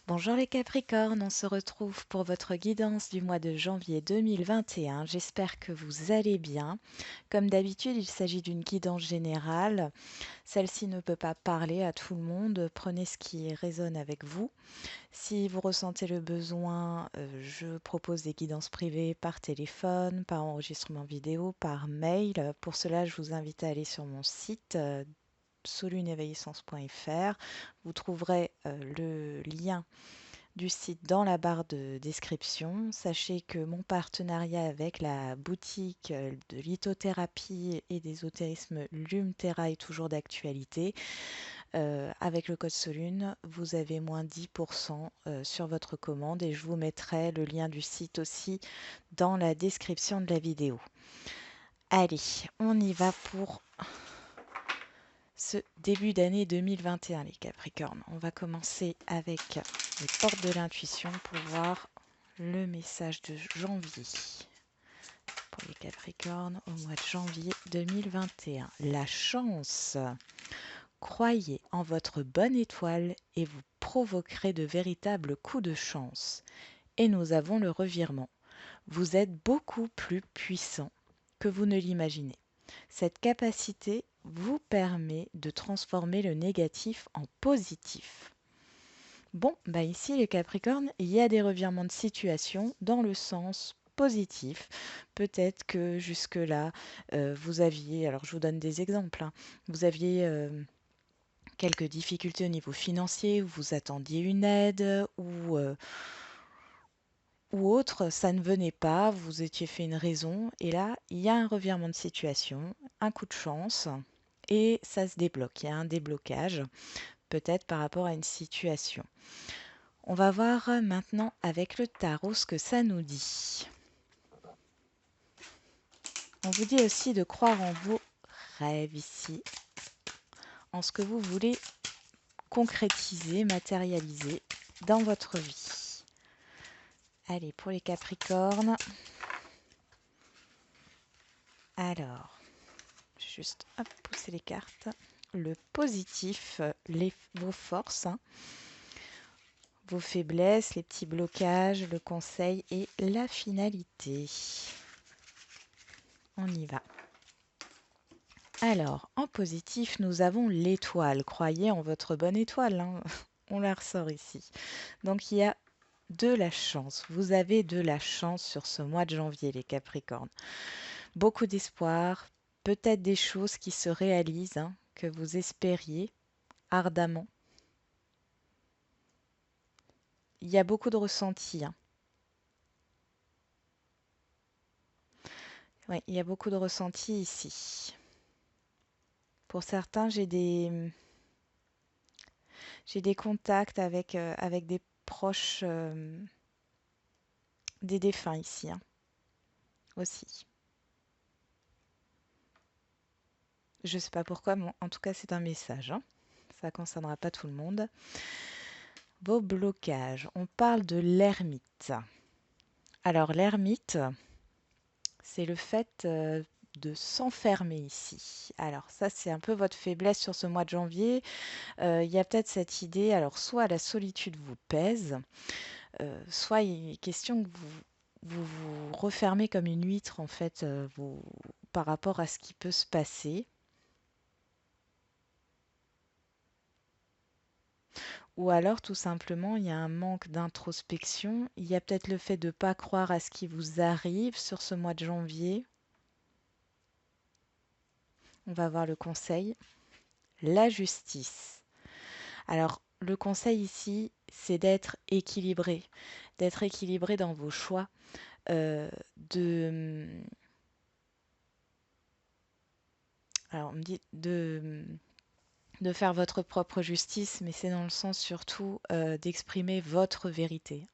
Bonjour les Capricornes, on se retrouve pour votre guidance du mois de janvier 2021. J'espère que vous allez bien. Comme d'habitude, il s'agit d'une guidance générale. Celle-ci ne peut pas parler à tout le monde. Prenez ce qui résonne avec vous. Si vous ressentez le besoin, je propose des guidances privées par téléphone, par enregistrement vidéo, par mail. Pour cela, je vous invite à aller sur mon site soluneveillessence.fr. Vous trouverez le lien du site dans la barre de description. Sachez que mon partenariat avec la boutique de lithothérapie et d'ésotérisme Lumterra est toujours d'actualité. Avec le code SOLUNE, vous avez moins 10% sur votre commande et je vous mettrai le lien du site aussi dans la description de la vidéo. Allez, on y va pour ce début d'année 2021, les Capricornes. On va commencer avec les portes de l'intuition pour voir le message de janvier. Pour les Capricornes, au mois de janvier 2021. La chance. Croyez en votre bonne étoile et vous provoquerez de véritables coups de chance. Et nous avons le revirement. Vous êtes beaucoup plus puissant que vous ne l'imaginez. Cette capacité vous permet de transformer le négatif en positif. Bon, bah ici les Capricornes, il y a des revirements de situation dans le sens positif. Peut-être que jusque-là, vous aviez, alors je vous donne des exemples, hein, vous aviez quelques difficultés au niveau financier, où vous attendiez une aide, ou autre, ça ne venait pas, vous étiez fait une raison, et là, il y a un revirement de situation, un coup de chance, et ça se débloque. Il y a un déblocage, peut-être par rapport à une situation. On va voir maintenant avec le tarot ce que ça nous dit. On vous dit aussi de croire en vos rêves ici, en ce que vous voulez concrétiser, matérialiser dans votre vie. Allez, pour les Capricornes. Alors, juste pousser les cartes. Le positif, vos forces, hein, vos faiblesses, les petits blocages, le conseil et la finalité. On y va. Alors, en positif, nous avons l'étoile. Croyez en votre bonne étoile, hein. On la ressort ici. Donc, il y a de la chance. Vous avez de la chance sur ce mois de janvier, les Capricornes. Beaucoup d'espoir, peut-être des choses qui se réalisent, hein, que vous espériez ardemment. Il y a beaucoup de ressentis, hein. Oui, il y a beaucoup de ressentis ici. Pour certains, j'ai des contacts avec des proches des défunts ici, hein, aussi. Je ne sais pas pourquoi, mais en tout cas, c'est un message, hein. Ça ne concernera pas tout le monde. Vos blocages. On parle de l'ermite. Alors, l'ermite, c'est le fait de s'enfermer ici. Alors ça, c'est un peu votre faiblesse sur ce mois de janvier. Il y a peut-être cette idée, alors soit la solitude vous pèse, soit il est question que vous refermez comme une huître en fait par rapport à ce qui peut se passer. Ou alors tout simplement, il y a un manque d'introspection. Il y a peut-être le fait de ne pas croire à ce qui vous arrive sur ce mois de janvier. On va voir le conseil. La justice. Alors, le conseil ici, c'est d'être équilibré dans vos choix, euh, de, alors on me dit de faire votre propre justice, mais c'est dans le sens surtout d'exprimer votre vérité,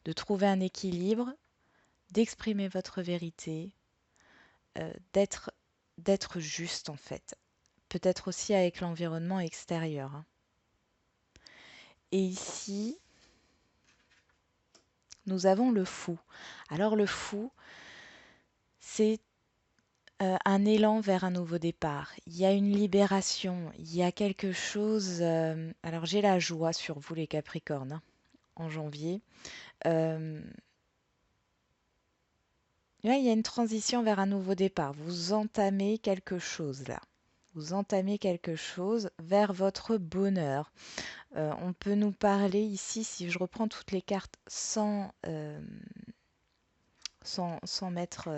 de trouver un équilibre, d'exprimer votre vérité, d'être juste en fait, peut-être aussi avec l'environnement extérieur, hein. Et ici, nous avons le fou. Alors le fou, c'est un élan vers un nouveau départ. Il y a une libération, il y a quelque chose. Alors j'ai la joie sur vous les Capricornes, hein. en janvier. Euh, Là, il y a une transition vers un nouveau départ. Vous entamez quelque chose là. Vous entamez quelque chose vers votre bonheur. On peut nous parler ici, si je reprends toutes les cartes sans mettre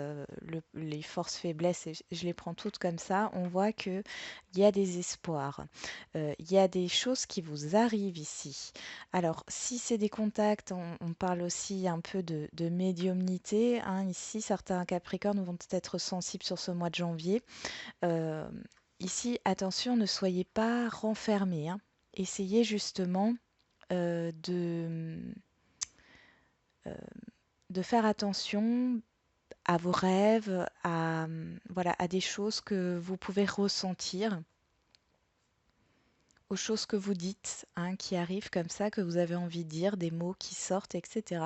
les forces faiblesses, et je les prends toutes comme ça, on voit qu'il y a des espoirs. Il y a des choses qui vous arrivent ici. Alors, si c'est des contacts, on parle aussi un peu de médiumnité, hein. Ici, certains Capricornes vont être sensibles sur ce mois de janvier. Euh, Ici, attention, ne soyez pas renfermés, hein. Essayez justement euh, de, euh, de faire attention à vos rêves, voilà, à des choses que vous pouvez ressentir, aux choses que vous dites, hein, qui arrivent comme ça, que vous avez envie de dire, des mots qui sortent, etc.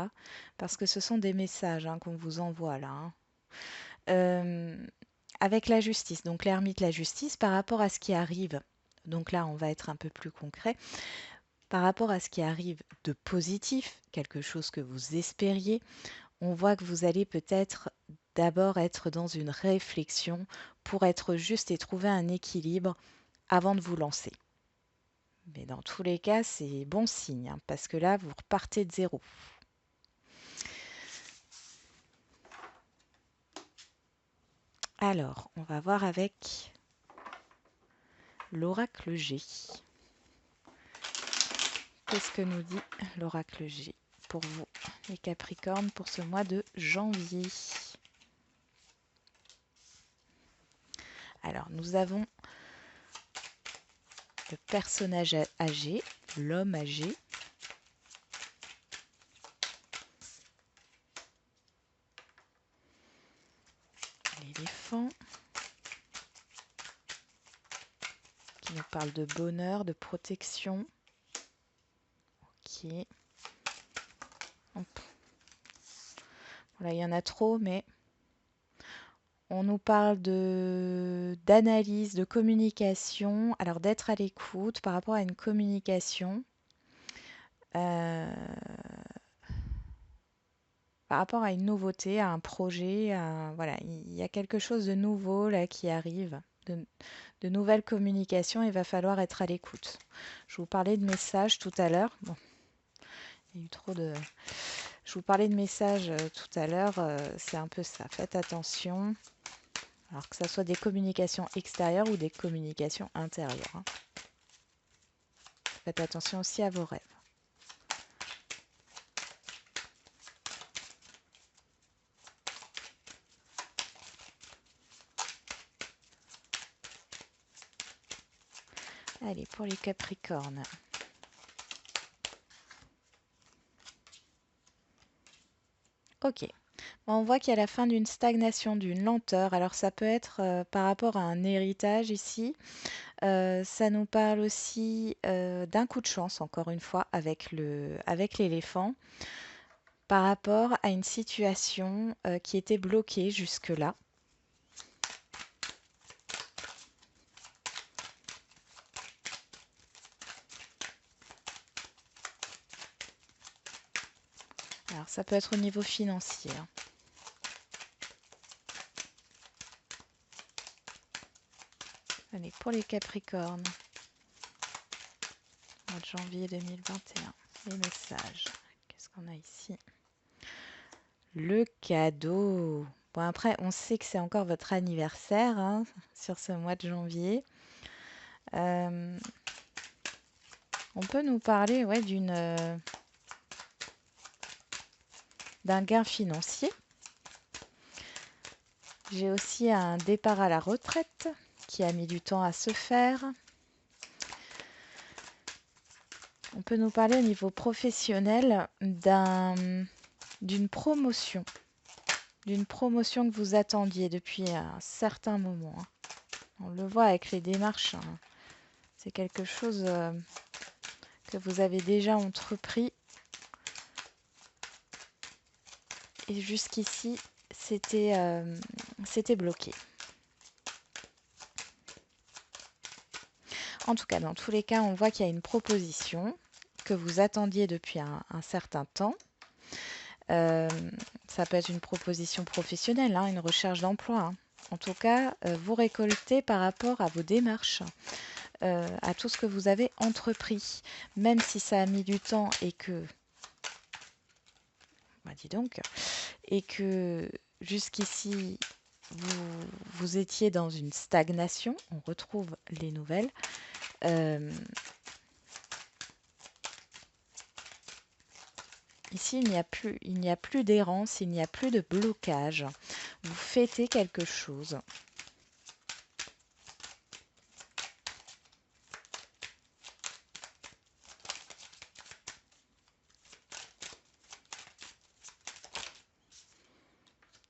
Parce que ce sont des messages, hein, qu'on vous envoie là, hein. Euh, avec la justice, donc l'ermite, la justice, par rapport à ce qui arrive. Donc là, on va être un peu plus concret. Par rapport à ce qui arrive de positif, quelque chose que vous espériez, on voit que vous allez peut-être d'abord être dans une réflexion pour être juste et trouver un équilibre avant de vous lancer. Mais dans tous les cas, c'est bon signe, hein, parce que là, vous repartez de zéro. Alors, on va voir avec l'oracle G. Qu'est-ce que nous dit l'oracle G pour vous, les Capricornes, pour ce mois de janvier? Alors, nous avons le personnage âgé, l'homme âgé. L'éléphant qui nous parle de bonheur, de protection. Ok. Hop. Voilà, il y en a trop, mais on nous parle d'analyse, de communication. Alors d'être à l'écoute par rapport à une communication. euh, Par rapport à une nouveauté, à un projet, voilà, il y a quelque chose de nouveau là qui arrive, de nouvelles communications. Il va falloir être à l'écoute. Je vous parlais de messages tout à l'heure. Bon, il y a eu trop de. Je vous parlais de messages tout à l'heure. C'est un peu ça. Faites attention. Alors que ça soit des communications extérieures ou des communications intérieures, hein. Faites attention aussi à vos rêves. Allez, pour les Capricornes. Ok. On voit qu'il y a la fin d'une stagnation, d'une lenteur. Alors ça peut être par rapport à un héritage ici. Ça nous parle aussi d'un coup de chance, encore une fois, avec l'éléphant, par rapport à une situation qui était bloquée jusque-là. Alors ça peut être au niveau financier, hein. Allez, pour les Capricornes, mois de janvier 2021, les messages. Qu'est-ce qu'on a ici? Le cadeau. Bon, après, on sait que c'est encore votre anniversaire, hein, sur ce mois de janvier. Euh, on peut nous parler, ouais, d'un gain financier. J'ai aussi un départ à la retraite qui a mis du temps à se faire. On peut nous parler au niveau professionnel d'une promotion. D'une promotion que vous attendiez depuis un certain moment, hein. On le voit avec les démarches, hein. C'est quelque chose que vous avez déjà entrepris. Et jusqu'ici, c'était bloqué. En tout cas, dans tous les cas, on voit qu'il y a une proposition, que vous attendiez depuis un certain temps. Ça peut être une proposition professionnelle, hein, une recherche d'emploi, hein. En tout cas, vous récoltez par rapport à vos démarches, à tout ce que vous avez entrepris. Même si ça a mis du temps et que, bah dis donc, et que jusqu'ici, vous étiez dans une stagnation, on retrouve les nouvelles. Ici, il n'y a plus d'errance, il n'y a plus de blocage. Vous fêtez quelque chose.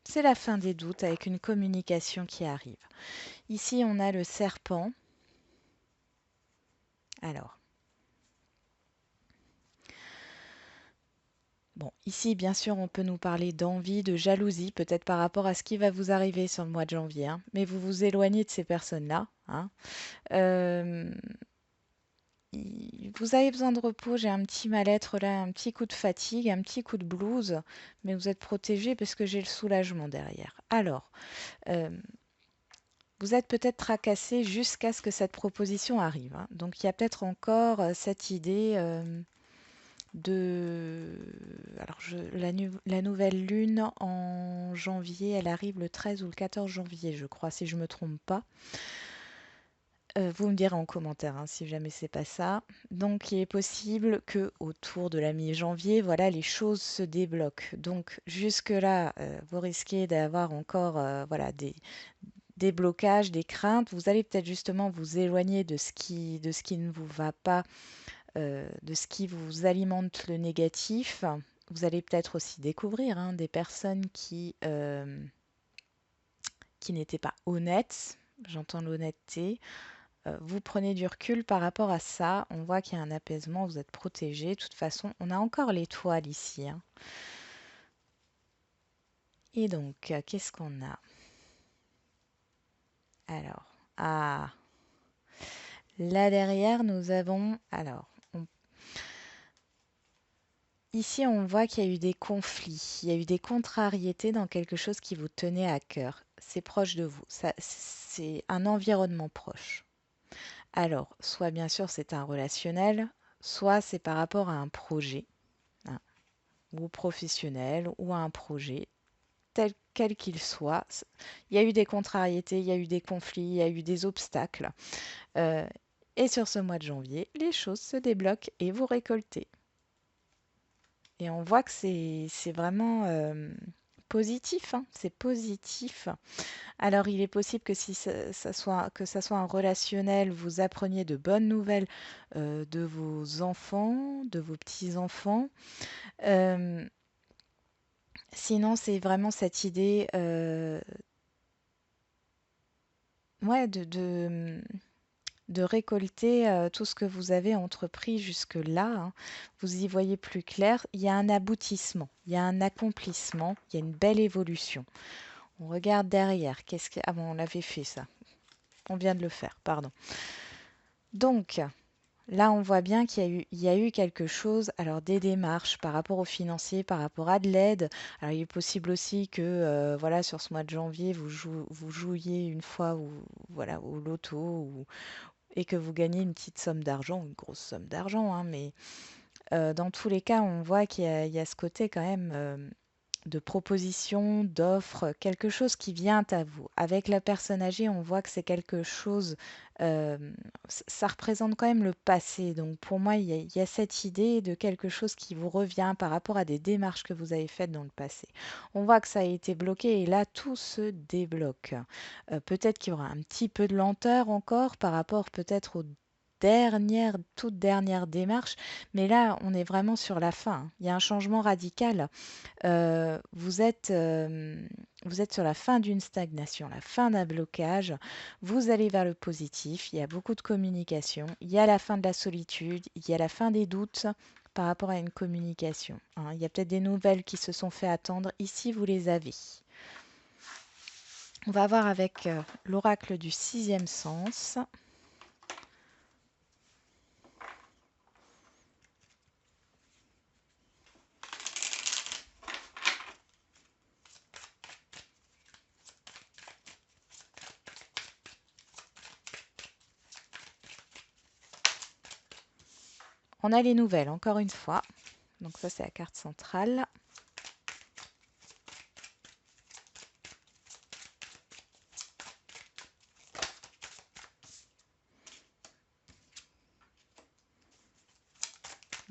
C'est la fin des doutes avec une communication qui arrive. Ici, on a le serpent. Alors, bon, ici, bien sûr, on peut nous parler d'envie, de jalousie, peut-être par rapport à ce qui va vous arriver sur le mois de janvier, hein, mais vous vous éloignez de ces personnes-là, hein. Euh, Vous avez besoin de repos, j'ai un petit mal-être là, un petit coup de fatigue, un petit coup de blues, mais vous êtes protégé parce que j'ai le soulagement derrière. Alors, euh, vous êtes peut-être tracassé jusqu'à ce que cette proposition arrive, hein. Donc il y a peut-être encore cette idée de... Alors la nouvelle lune en janvier, elle arrive le 13 ou le 14 janvier, je crois, si je ne me trompe pas. Vous me direz en commentaire, hein, si jamais c'est pas ça. Donc, il est possible que autour de la mi-janvier, voilà, les choses se débloquent. Donc, jusque-là, vous risquez d'avoir encore, voilà, des blocages, des craintes. Vous allez peut-être justement vous éloigner de ce qui ne vous va pas, de ce qui vous alimente le négatif. Vous allez peut-être aussi découvrir, hein, des personnes qui n'étaient pas honnêtes. J'entends l'honnêteté. Vous prenez du recul par rapport à ça. On voit qu'il y a un apaisement, vous êtes protégé. De toute façon, on a encore l'étoile ici, hein. Et donc, qu'est-ce qu'on a? Alors, ah, là derrière, nous avons... Alors, ici, on voit qu'il y a eu des conflits, il y a eu des contrariétés dans quelque chose qui vous tenait à cœur. C'est proche de vous. C'est un environnement proche. Alors, soit bien sûr c'est un relationnel, soit c'est par rapport à un projet, hein, ou professionnel, ou à un projet, tel quel qu'il soit. Il y a eu des contrariétés, il y a eu des conflits, il y a eu des obstacles. Euh, et sur ce mois de janvier, les choses se débloquent et vous récoltez. Et on voit que c'est vraiment positif, hein, c'est positif. Alors, il est possible que si ça soit un relationnel, vous appreniez de bonnes nouvelles de vos enfants, de vos petits-enfants. Euh, Sinon, c'est vraiment cette idée, ouais, de récolter tout ce que vous avez entrepris jusque-là, hein. Vous y voyez plus clair. Il y a un aboutissement, il y a un accomplissement, il y a une belle évolution. On regarde derrière. Qu'est-ce que... Ah bon, on l'avait fait ça. On vient de le faire, pardon. Donc, là, on voit bien il y a eu quelque chose, alors des démarches par rapport aux financiers, par rapport à de l'aide. Alors, il est possible aussi que, voilà, sur ce mois de janvier, vous jouiez une fois ou, voilà, au loto et que vous gagnez une petite somme d'argent, une grosse somme d'argent, hein, mais dans tous les cas, on voit il y a ce côté quand même de proposition, d'offre, quelque chose qui vient à vous. Avec la personne âgée, on voit que c'est quelque chose, euh, ça représente quand même le passé. Donc pour moi, il y a cette idée de quelque chose qui vous revient par rapport à des démarches que vous avez faites dans le passé. On voit que ça a été bloqué et là, tout se débloque. Peut-être qu'il y aura un petit peu de lenteur encore par rapport peut-être aux toute dernière démarche, mais là, on est vraiment sur la fin, hein. Il y a un changement radical. Vous êtes sur la fin d'une stagnation, la fin d'un blocage. Vous allez vers le positif. Il y a beaucoup de communication. Il y a la fin de la solitude. Il y a la fin des doutes par rapport à une communication, hein. Il y a peut-être des nouvelles qui se sont fait attendre. Ici, vous les avez. On va voir avec l'oracle du sixième sens. on a les nouvelles, encore une fois. Donc ça, c'est la carte centrale.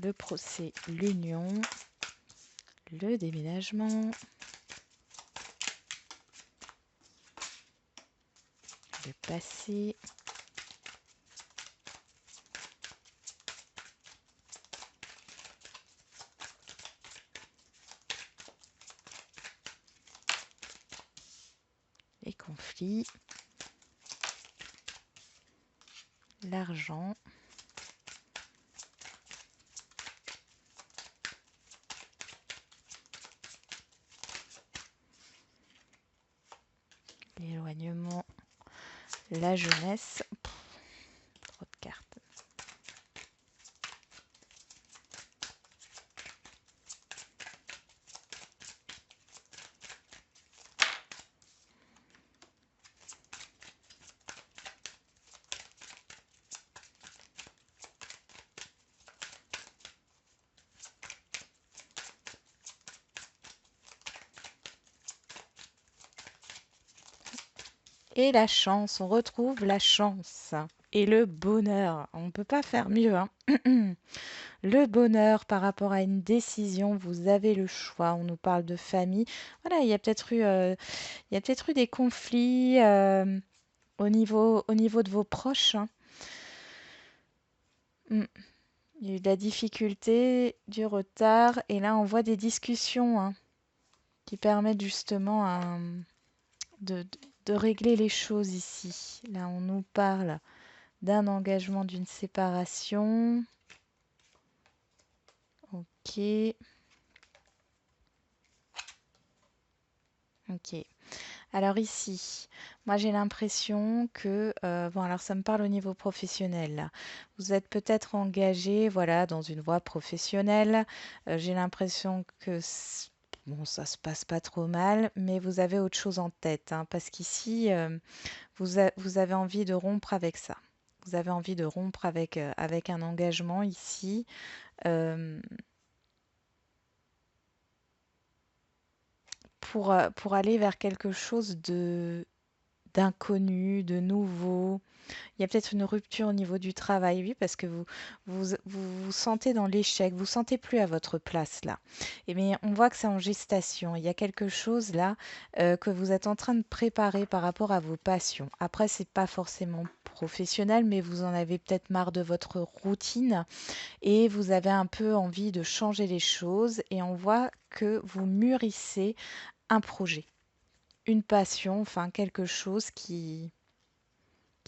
Le procès, l'union, le déménagement, le passé, les conflits, l'argent, l'éloignement, la jeunesse. Trop de cartes. Et la chance, on retrouve la chance. Et le bonheur, on ne peut pas faire mieux, hein. Le bonheur par rapport à une décision, vous avez le choix. On nous parle de famille. Voilà, il y a peut-être eu des conflits au niveau de vos proches, hein. Mm. Il y a eu de la difficulté, du retard, et là on voit des discussions, hein, qui permettent justement de, de régler les choses ici. Là on nous parle d'un engagement, d'une séparation. Ok. Ok. Alors ici, moi j'ai l'impression que, bon alors ça me parle au niveau professionnel là. Vous êtes peut-être engagé, voilà, dans une voie professionnelle. J'ai l'impression que bon, ça se passe pas trop mal, mais vous avez autre chose en tête, hein, parce qu'ici, vous avez envie de rompre avec ça. Vous avez envie de rompre avec un engagement ici. euh, pour aller vers quelque chose de d'inconnu, de nouveau. Il y a peut-être une rupture au niveau du travail, oui, parce que vous sentez dans l'échec, vous sentez plus à votre place là. Et bien, on voit que c'est en gestation. Il y a quelque chose là que vous êtes en train de préparer par rapport à vos passions. Après, c'est pas forcément professionnel, mais vous en avez peut-être marre de votre routine et vous avez un peu envie de changer les choses. Et on voit que vous mûrissez un projet, une passion, enfin quelque chose qui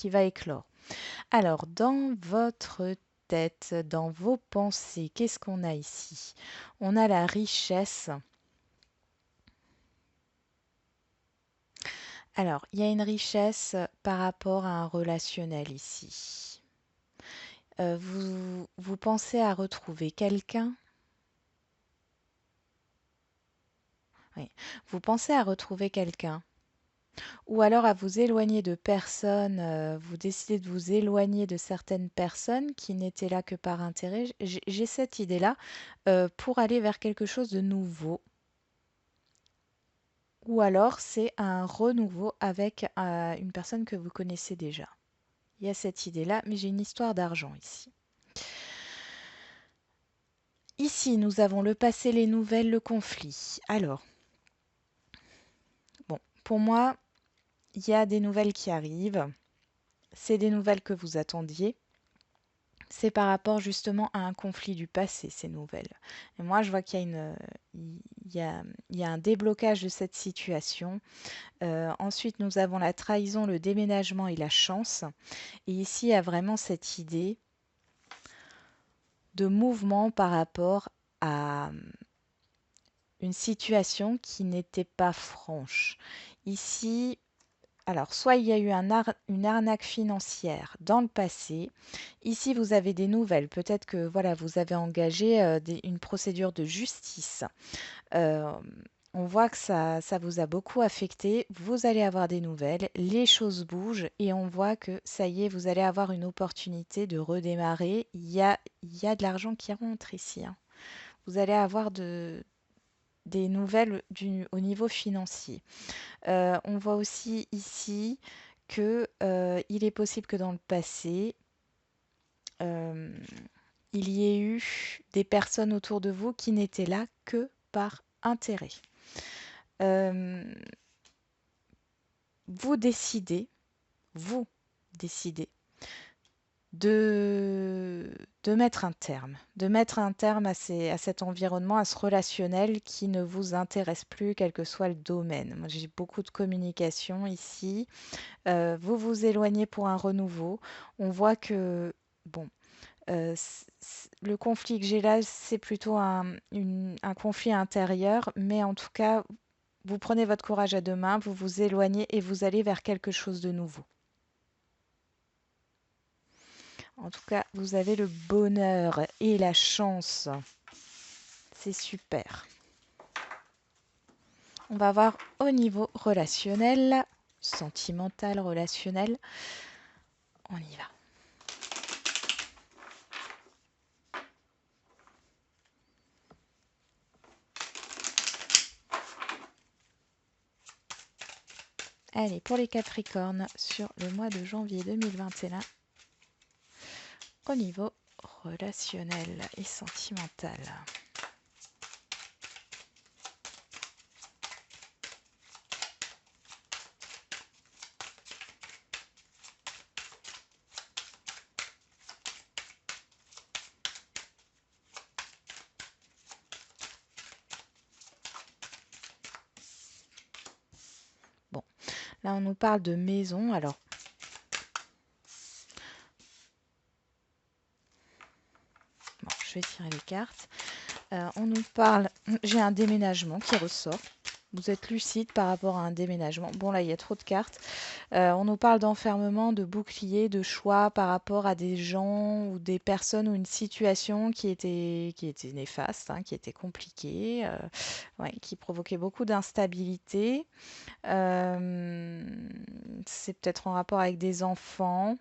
va éclore. Alors, dans votre tête, dans vos pensées, qu'est-ce qu'on a ici? On a la richesse. Alors, il y a une richesse par rapport à un relationnel ici. Vous pensez à retrouver quelqu'un? Oui. Vous pensez à retrouver quelqu'un? Ou alors à vous éloigner de personnes, vous décidez de vous éloigner de certaines personnes qui n'étaient là que par intérêt. J'ai cette idée-là pour aller vers quelque chose de nouveau. Ou alors c'est un renouveau avec une personne que vous connaissez déjà. Il y a cette idée-là, mais j'ai une histoire d'argent ici. Ici, nous avons le passé, les nouvelles, le conflit. Alors, bon, pour moi, il y a des nouvelles qui arrivent. C'est des nouvelles que vous attendiez. C'est par rapport justement à un conflit du passé, ces nouvelles. Et moi, je vois qu'il y a il y a un déblocage de cette situation. Ensuite, nous avons la trahison, le déménagement et la chance. Et ici, il y a vraiment cette idée de mouvement par rapport à une situation qui n'était pas franche. Ici, alors, soit il y a eu une arnaque financière dans le passé. Ici, vous avez des nouvelles. Peut-être que voilà, vous avez engagé une procédure de justice. Euh, On voit que ça vous a beaucoup affecté. Vous allez avoir des nouvelles, les choses bougent et on voit que ça y est, vous allez avoir une opportunité de redémarrer. Il y a de l'argent qui rentre ici, hein. Vous allez avoir des nouvelles au niveau financier. On voit aussi ici que il est possible que dans le passé, euh, il y ait eu des personnes autour de vous qui n'étaient là que par intérêt. Euh, vous décidez, vous décidez de, de mettre un terme à cet environnement, à ce relationnel qui ne vous intéresse plus, quel que soit le domaine. Moi, j'ai beaucoup de communication ici. Vous vous éloignez pour un renouveau. On voit que, bon, le conflit que j'ai là, c'est plutôt un conflit intérieur, mais en tout cas, vous prenez votre courage à deux mains, vous vous éloignez et vous allez vers quelque chose de nouveau. En tout cas, vous avez le bonheur et la chance. C'est super. On va voir au niveau relationnel, sentimental, relationnel. On y va. Allez, pour les Capricornes, sur le mois de janvier 2021, au niveau relationnel et sentimental. Bon, là on nous parle de maison, alors bon, je vais tirer les cartes. On nous parle, j'ai un déménagement qui ressort. Vous êtes lucide par rapport à un déménagement. Bon, là, il y a trop de cartes. On nous parle d'enfermement, de bouclier, de choix par rapport à des gens ou des personnes ou une situation qui était néfaste, hein, qui était compliquée, ouais, qui provoquait beaucoup d'instabilité. Euh, c'est peut-être en rapport avec des enfants.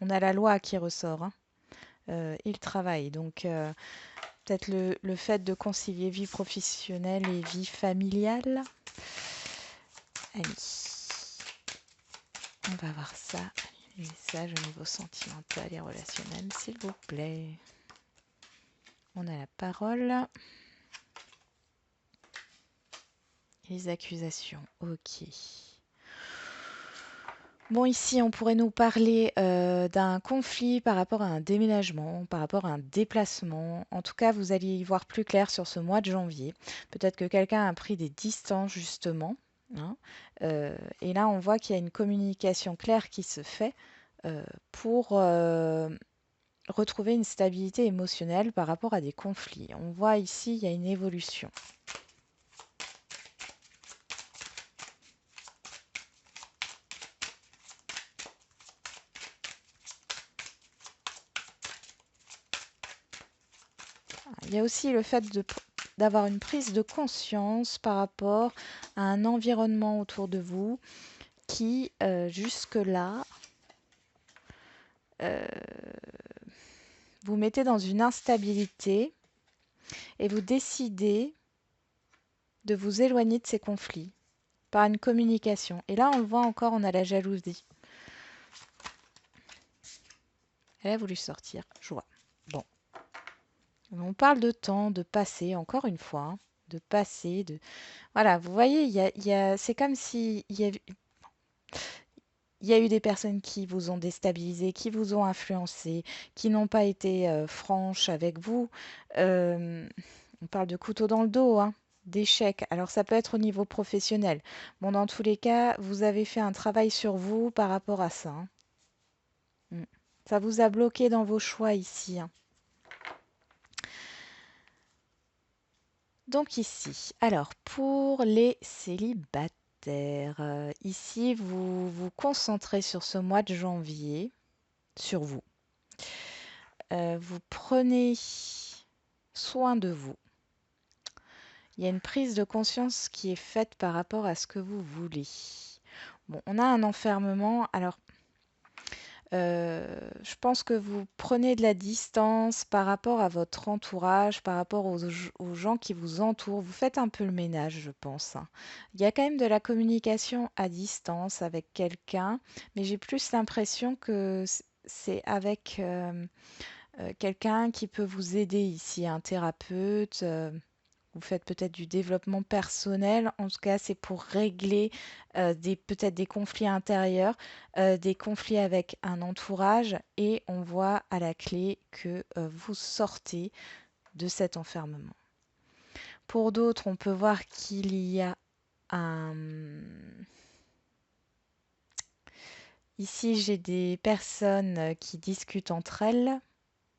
On a la loi qui ressort, hein, et le travail. Donc, peut-être le fait de concilier vie professionnelle et vie familiale. Allez, on va voir ça. Les messages au niveau sentimental et relationnel, s'il vous plaît. On a la parole. Les accusations, ok. Bon, ici, on pourrait nous parler d'un conflit par rapport à un déménagement, par rapport à un déplacement. En tout cas, vous allez y voir plus clair sur ce mois de janvier. Peut-être que quelqu'un a pris des distances, justement, hein. Et là, on voit qu'il y a une communication claire qui se fait pour retrouver une stabilité émotionnelle par rapport à des conflits. On voit ici, il y a une évolution. Il y a aussi le fait d'avoir une prise de conscience par rapport à un environnement autour de vous qui, jusque-là, euh, vous mettez dans une instabilité et vous décidez de vous éloigner de ces conflits par une communication. Et là, on le voit encore, on a la jalousie. Elle a voulu sortir, joie. Bon. On parle de temps, de passé, encore une fois, hein, de passé, de... Voilà, vous voyez, c'est comme si il y a eu des personnes qui vous ont déstabilisé, qui vous ont influencé, qui n'ont pas été franches avec vous. Euh, on parle de couteau dans le dos, hein, d'échec. Alors ça peut être au niveau professionnel. Bon, dans tous les cas, vous avez fait un travail sur vous par rapport à ça, hein. Mm. Ça vous a bloqué dans vos choix ici, hein. Donc ici, alors pour les célibataires, ici vous vous concentrez sur ce mois de janvier, sur vous. Vous prenez soin de vous. Il y a une prise de conscience qui est faite par rapport à ce que vous voulez. Bon, on a un enfermement. Alors, je pense que vous prenez de la distance par rapport à votre entourage, par rapport aux gens qui vous entourent. Vous faites un peu le ménage, je pense, hein. Il y a quand même de la communication à distance avec quelqu'un, mais j'ai plus l'impression que c'est avec quelqu'un qui peut vous aider ici, un thérapeute. Vous faites peut-être du développement personnel. En tout cas, c'est pour régler peut-être des conflits intérieurs, des conflits avec un entourage. Et on voit à la clé que vous sortez de cet enfermement. Pour d'autres, on peut voir qu'il y a un... Ici, j'ai des personnes qui discutent entre elles.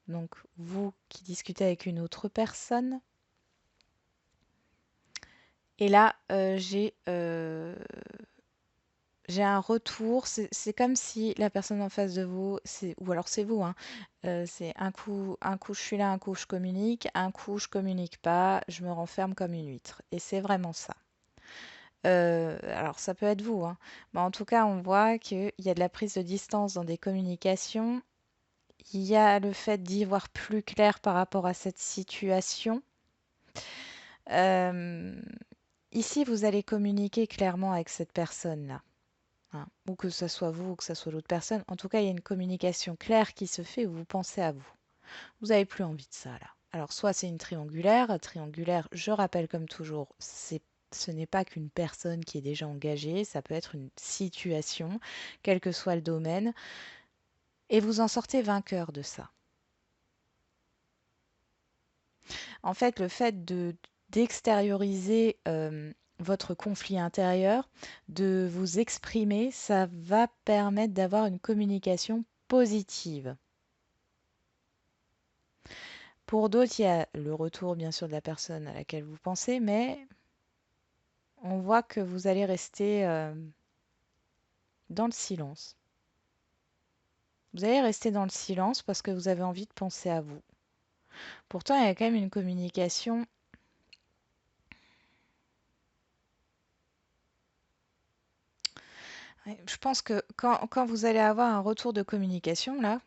Donc, vous qui discutez avec une autre personne. Et là, j'ai un retour. C'est comme si la personne en face de vous, ou alors c'est vous, hein, c'est un coup je suis là, un coup je communique, un coup je communique pas, je me renferme comme une huître. Et c'est vraiment ça. Alors ça peut être vous, hein. Mais en tout cas, on voit qu'il y a de la prise de distance dans des communications. Il y a le fait d'y voir plus clair par rapport à cette situation. Euh, Ici, vous allez communiquer clairement avec cette personne-là, hein. Ou que ce soit vous ou que ce soit l'autre personne. En tout cas, il y a une communication claire qui se fait où vous pensez à vous. Vous n'avez plus envie de ça là. Alors, soit c'est une triangulaire. Triangulaire, je rappelle comme toujours, ce n'est pas qu'une personne qui est déjà engagée, ça peut être une situation, quel que soit le domaine, et vous en sortez vainqueur de ça. En fait, le fait d'extérioriser votre conflit intérieur, de vous exprimer, ça va permettre d'avoir une communication positive. Pour d'autres, il y a le retour bien sûr de la personne à laquelle vous pensez, mais on voit que vous allez rester dans le silence. Vous allez rester dans le silence parce que vous avez envie de penser à vous. Pourtant, il y a quand même une communication. Ouais, je pense que quand vous allez avoir un retour de communication, là,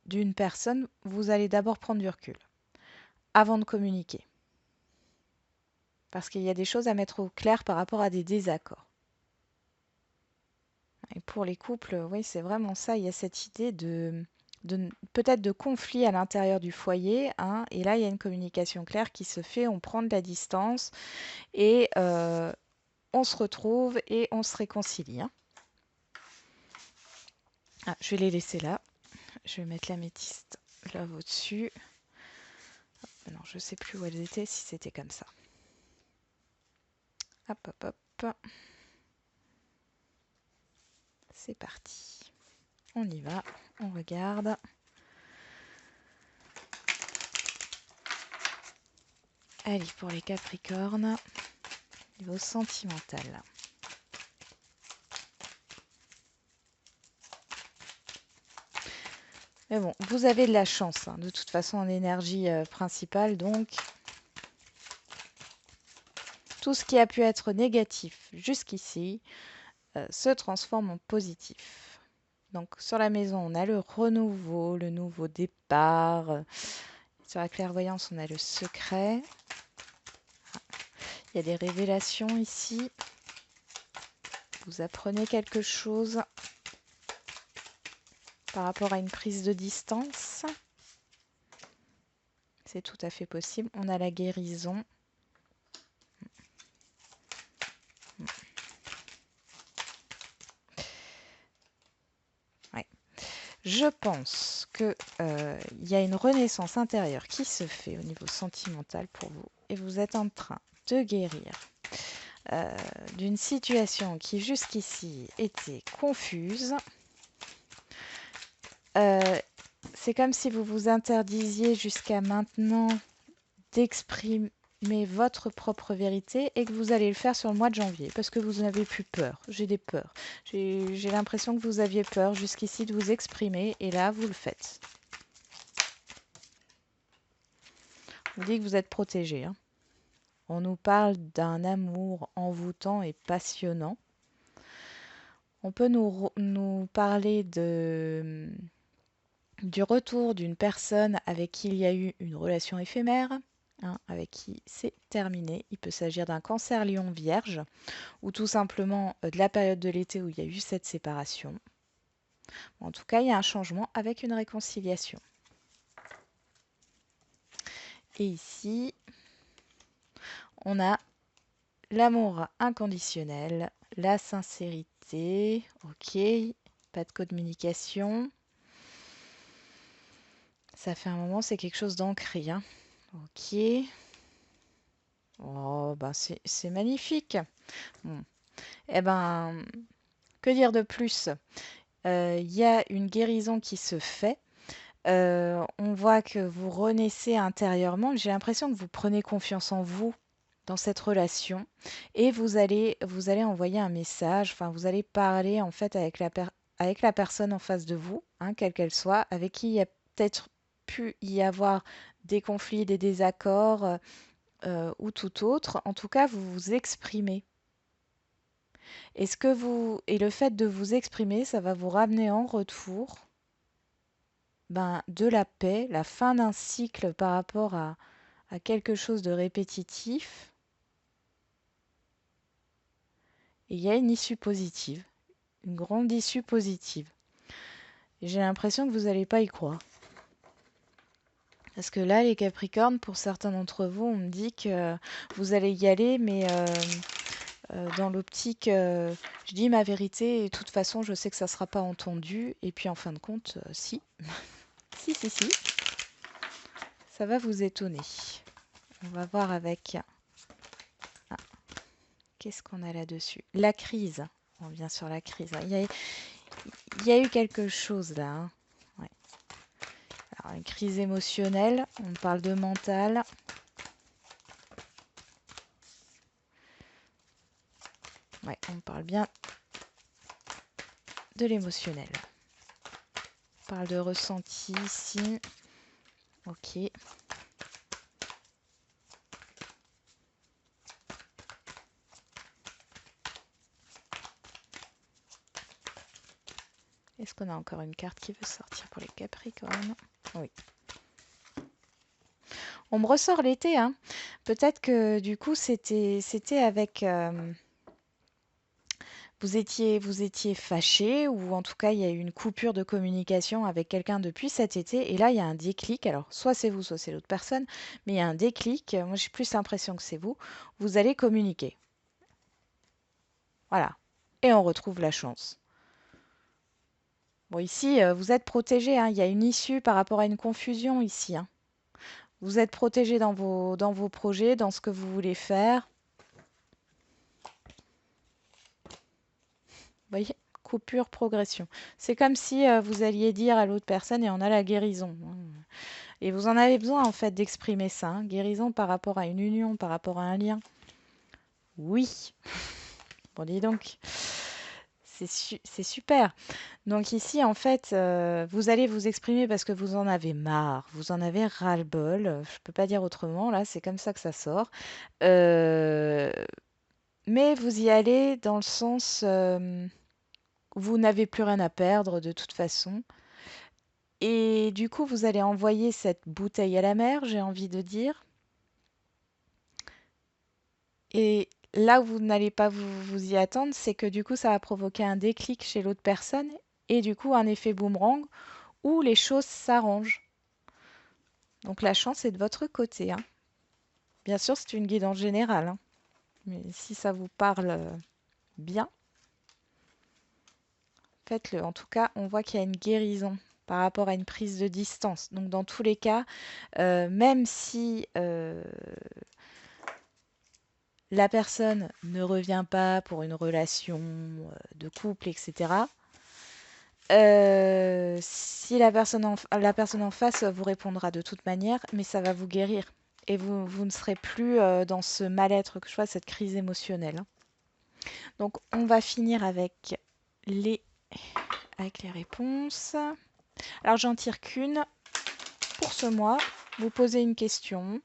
d'une personne, vous allez d'abord prendre du recul avant de communiquer. Parce qu'il y a des choses à mettre au clair par rapport à des désaccords. Et pour les couples, oui, c'est vraiment ça. Il y a cette idée peut-être de conflit à l'intérieur du foyer, hein, et là, il y a une communication claire qui se fait. On prend de la distance et on se retrouve et on se réconcilie, hein. Ah, je vais les laisser là. Je vais mettre l'améthyste là au-dessus. Non, je sais plus où elles étaient, si c'était comme ça. Hop, hop, hop. C'est parti. On y va, on regarde. Allez, pour les Capricornes, niveau sentimental. Mais bon, vous avez de la chance, hein, de toute façon en énergie principale, donc tout ce qui a pu être négatif jusqu'ici se transforme en positif. Donc sur la maison, on a le renouveau, le nouveau départ. Sur la clairvoyance, on a le secret. Il y a des révélations ici. Vous apprenez quelque chose par rapport à une prise de distance. C'est tout à fait possible. On a la guérison. Ouais. Je pense qu'il y a une renaissance intérieure qui se fait au niveau sentimental pour vous. Et vous êtes en train de guérir d'une situation qui jusqu'ici était confuse. C'est comme si vous vous interdisiez jusqu'à maintenant d'exprimer votre propre vérité et que vous allez le faire sur le mois de janvier parce que vous n'avez plus peur. J'ai des peurs. J'ai l'impression que vous aviez peur jusqu'ici de vous exprimer et là, vous le faites. On dit que vous êtes protégé, hein. On nous parle d'un amour envoûtant et passionnant. On peut nous parler du retour d'une personne avec qui il y a eu une relation éphémère, hein, avec qui c'est terminé. Il peut s'agir d'un cancer lion vierge ou tout simplement de la période de l'été où il y a eu cette séparation. En tout cas, il y a un changement avec une réconciliation. Et ici, on a l'amour inconditionnel, la sincérité, ok, pas de communication. Ça fait un moment, c'est quelque chose d'ancré, hein. Ok. Oh, bah c'est magnifique. Bon. Eh ben, que dire de plus? Il y a une guérison qui se fait. On voit que vous renaissez intérieurement. J'ai l'impression que vous prenez confiance en vous dans cette relation et vous allez envoyer un message, enfin vous allez parler en fait avec la personne en face de vous, hein, quelle qu'elle soit, avec qui il y a peut-être pu y avoir des conflits, des désaccords ou tout autre. En tout cas, vous vous exprimez. Et le fait de vous exprimer, ça va vous ramener en retour de la paix, la fin d'un cycle par rapport à quelque chose de répétitif. Et il y a une issue positive, une grande issue positive. Et j'ai l'impression que vous n'allez pas y croire. Parce que là, les Capricornes, pour certains d'entre vous, on me dit que vous allez y aller, mais dans l'optique, je dis ma vérité, et de toute façon, je sais que ça ne sera pas entendu. Et puis en fin de compte, si. Si. Ça va vous étonner. On va voir avec... Ah, qu'est-ce qu'on a là-dessus? La crise. On vient sur la crise. Il y a eu quelque chose là, hein. Ouais. Alors, une crise émotionnelle. On parle de mental. Ouais, on parle bien de l'émotionnel. On parle de ressenti ici. Ok. Est-ce qu'on a encore une carte qui veut sortir pour les Capricornes? Oui. On me ressort l'été, hein. Peut-être que du coup c'était avec vous étiez fâché ou en tout cas il y a eu une coupure de communication avec quelqu'un depuis cet été et là il y a un déclic. Alors soit c'est vous, soit c'est l'autre personne, mais il y a un déclic. Moi j'ai plus l'impression que c'est vous. Vous allez communiquer. Voilà. Et on retrouve la chance. Bon ici vous êtes protégé, hein. Il y a une issue par rapport à une confusion ici, hein. Vous êtes protégé dans vos projets, dans ce que vous voulez faire. Vous voyez? Coupure, progression. C'est comme si vous alliez dire à l'autre personne et on a la guérison, hein. Et vous en avez besoin en fait d'exprimer ça, hein. Guérison par rapport à une union, par rapport à un lien. Oui. Bon, dis donc. C'est super. Donc ici, en fait, vous allez vous exprimer parce que vous en avez marre, vous en avez ras-le-bol. Je ne peux pas dire autrement, là, c'est comme ça que ça sort. Euh, mais vous y allez dans le sens, vous n'avez plus rien à perdre de toute façon. Et du coup, vous allez envoyer cette bouteille à la mer, j'ai envie de dire. Et là où vous n'allez pas vous y attendre, c'est que du coup, ça va provoquer un déclic chez l'autre personne et du coup, un effet boomerang où les choses s'arrangent. Donc la chance est de votre côté, hein. Bien sûr, c'est une guidance générale, hein. Mais si ça vous parle bien, faites-le. En tout cas, on voit qu'il y a une guérison par rapport à une prise de distance. Donc dans tous les cas, même si la personne ne revient pas pour une relation de couple, etc., si la personne en face vous répondra de toute manière, mais ça va vous guérir. Et vous ne serez plus dans ce mal-être que je vois, cette crise émotionnelle, hein. Donc, on va finir les, avec les réponses. Alors, j'en tire qu'une pour ce mois. Vous posez une question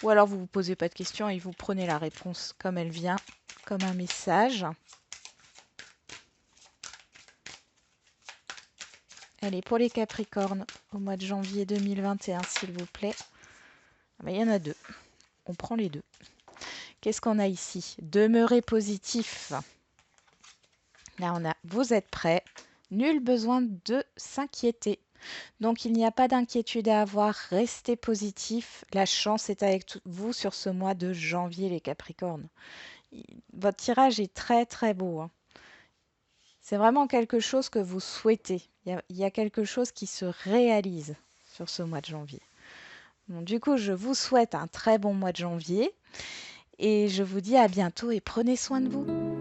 Ou alors vous vous posez pas de questions et vous prenez la réponse comme elle vient, comme un message. Allez, pour les Capricornes, au mois de janvier 2021, s'il vous plaît. Ah ben, il y en a deux. On prend les deux. Qu'est-ce qu'on a ici? Demeurez positif. Là, on a vous êtes prêts. Nul besoin de s'inquiéter. Donc, il n'y a pas d'inquiétude à avoir. Restez positif. La chance est avec vous sur ce mois de janvier, les Capricornes. Votre tirage est très, très beau, hein. C'est vraiment quelque chose que vous souhaitez. Il y a quelque chose qui se réalise sur ce mois de janvier. Bon, du coup, je vous souhaite un très bon mois de janvier et je vous dis à bientôt et prenez soin de vous.